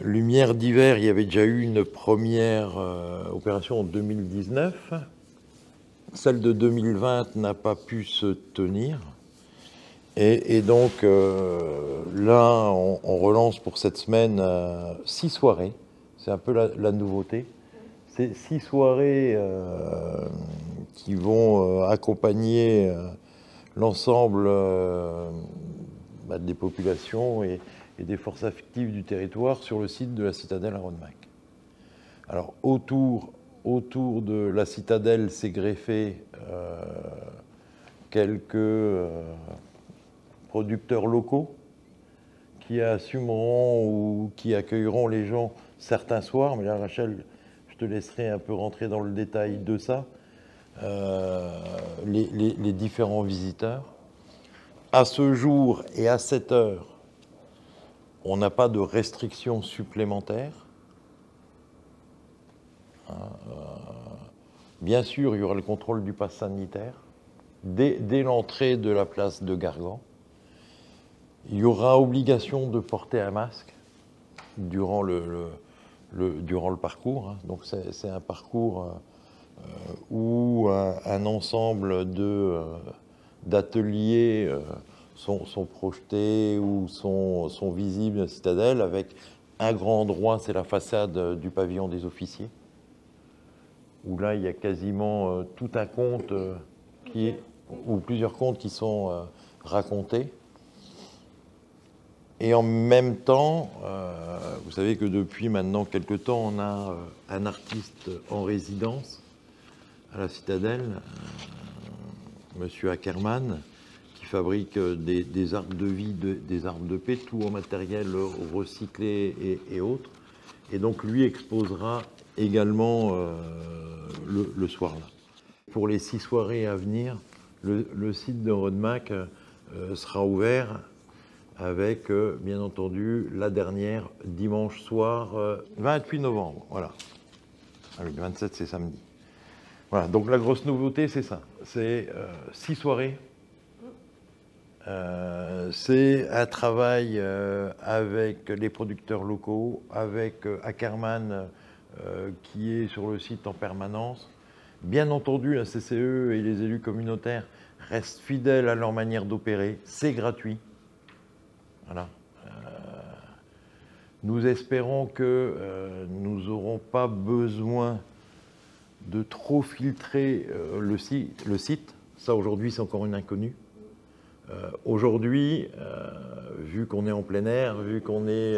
Lumière d'hiver, il y avait déjà eu une première opération en 2019. Celle de 2020 n'a pas pu se tenir. Et donc là, on relance pour cette semaine 6 soirées. C'est un peu la nouveauté. C'est 6 soirées qui vont accompagner l'ensemble des populations et des forces actives du territoire sur le site de la citadelle à Rodemack. Alors autour de la citadelle s'est greffé quelques producteurs locaux qui assumeront ou qui accueilleront les gens certains soirs. Mais là, Rachel, je te laisserai un peu rentrer dans le détail de ça. Les différents visiteurs. À ce jour et à cette heure, on n'a pas de restrictions supplémentaires. Bien sûr, il y aura le contrôle du pass sanitaire dès l'entrée de la place de Gargan. Il y aura obligation de porter un masque durant le parcours. Donc c'est un parcours où un ensemble d'ateliers sont projetés ou sont visibles à la citadelle, avec un grand endroit, c'est la façade du pavillon des officiers, où là il y a quasiment tout un conte ou plusieurs contes qui sont racontés. Et en même temps, vous savez que depuis maintenant quelques temps, on a un artiste en résidence à la citadelle, Monsieur Ackerman, qui fabrique des arbres de vie, des arbres de paix, tout en matériel recyclé et autres. Et donc lui exposera également le soir-là. Pour les 6 soirées à venir, le site de Rodemack sera ouvert avec, bien entendu, la dernière dimanche soir, 28 novembre, voilà. Ah oui, le 27, c'est samedi. Voilà, donc la grosse nouveauté, c'est ça. C'est 6 soirées. C'est un travail avec les producteurs locaux, avec Ackerman qui est sur le site en permanence. Bien entendu, la CCE et les élus communautaires restent fidèles à leur manière d'opérer. C'est gratuit. Voilà. Nous espérons que nous n'aurons pas besoin de trop filtrer le site. Ça, aujourd'hui, c'est encore une inconnue. Aujourd'hui, vu qu'on est en plein air, vu qu'on est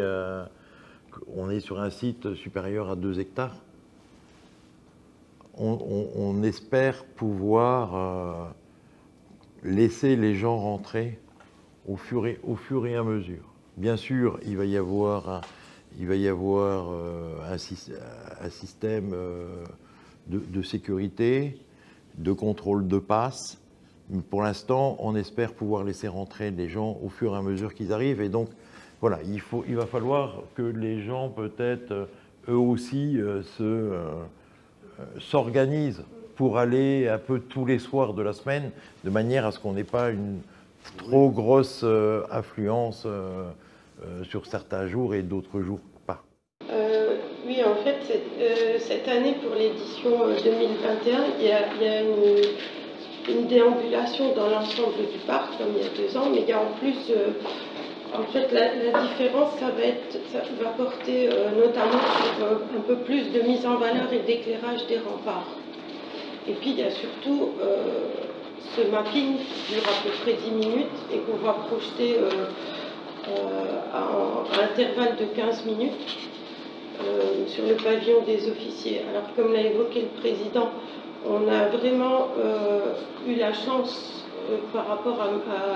sur un site supérieur à 2 hectares, on espère pouvoir laisser les gens rentrer au fur et à mesure. Bien sûr, il va y avoir un système de sécurité, de contrôle de passe. Mais pour l'instant, on espère pouvoir laisser rentrer les gens au fur et à mesure qu'ils arrivent. Et donc, voilà, il va falloir que les gens, peut-être, eux aussi, s'organisent pour aller un peu tous les soirs de la semaine, de manière à ce qu'on n'ait pas une trop grosse affluence sur certains jours et d'autres jours pas. Oui, en fait, cette année, pour l'édition 2021, il y a une déambulation dans l'ensemble du parc, comme il y a 2 ans, mais il y a en plus, en fait, la différence, ça va porter notamment sur un peu plus de mise en valeur et d'éclairage des remparts. Et puis, il y a surtout ce mapping qui dure à peu près 10 minutes et qu'on va projeter à intervalle de 15 minutes sur le pavillon des officiers. Alors, comme l'a évoqué le président, on a vraiment eu la chance par rapport à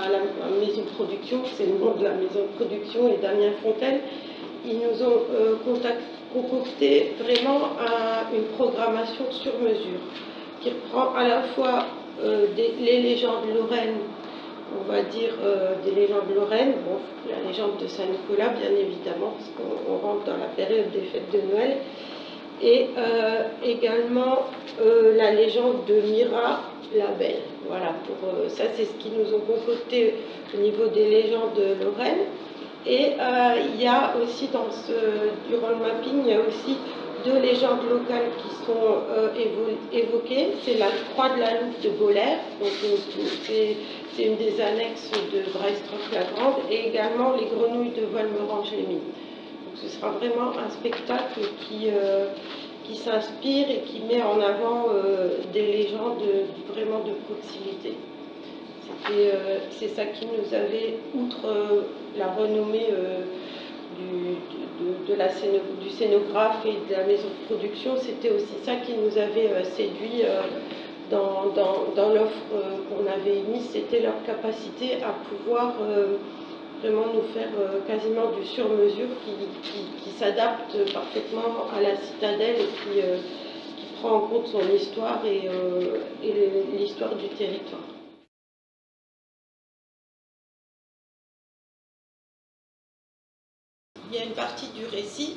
la maison de production, c'est le nom de la maison de production, et Damien Fontaine, ils nous ont concocté vraiment une programmation sur mesure qui reprend à la fois les légendes lorraines, on va dire des légendes lorraines, bon, la légende de Saint-Nicolas bien évidemment, parce qu'on rentre dans la période des fêtes de Noël, et également la légende de Mira la Belle. Voilà, ça c'est ce qu'ils nous ont concocté au niveau des légendes lorraines. Et il y a aussi du role mapping, il y a aussi 2 légendes locales qui sont évoquées. C'est la croix de la Louve de Bollaert, donc c'est une des annexes de Breistroff-la-Grande, et également les grenouilles de Volmerange-les-Mines. Donc ce sera vraiment un spectacle qui s'inspire et qui met en avant des légendes vraiment de proximité. C'est ça qui nous avait, outre la renommée du scénographe et de la maison de production, c'était aussi ça qui nous avait séduit dans l'offre qu'on avait émise, c'était leur capacité à pouvoir vraiment nous faire quasiment du sur-mesure qui s'adapte parfaitement à la citadelle et qui prend en compte son histoire et l'histoire du territoire. Il y a une partie du récit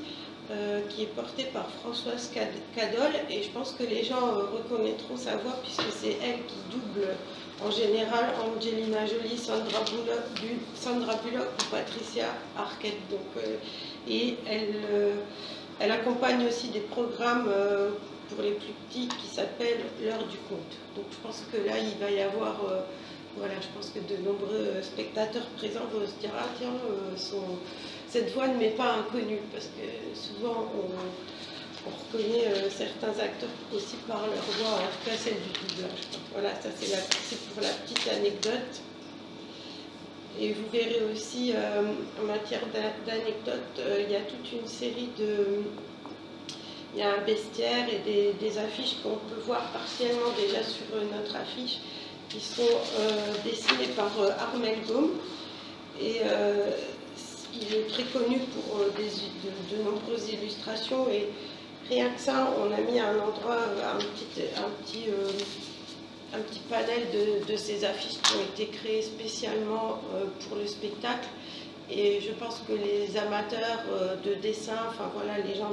qui est portée par Françoise Cadol, et je pense que les gens reconnaîtront sa voix puisque c'est elle qui double en général Angelina Jolie, Sandra Bullock ou Patricia Arquette. Donc, et elle accompagne aussi des programmes pour les plus petits qui s'appellent l'heure du conte. Donc je pense que là il va y avoir voilà, je pense que de nombreux spectateurs présents vont se dire ah tiens, cette voix ne m'est pas inconnue, parce que souvent on reconnaît certains acteurs aussi par leur voix, en tout cas celle du doublage. Voilà, ça c'est pour la petite anecdote. Et vous verrez aussi en matière d'anecdotes, il y a toute une série il y a un bestiaire et des affiches qu'on peut voir partiellement déjà sur notre affiche, qui sont dessinés par Armel Gaume. Et il est très connu pour de nombreuses illustrations, et rien que ça, on a mis à un endroit un petit panel de ces affiches qui ont été créées spécialement pour le spectacle. Et je pense que les amateurs de dessin, enfin voilà, les gens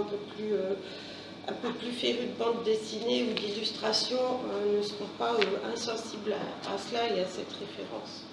un peu plus férus de bande dessinée ou d'illustration ne seront pas insensibles à cela et à cette référence.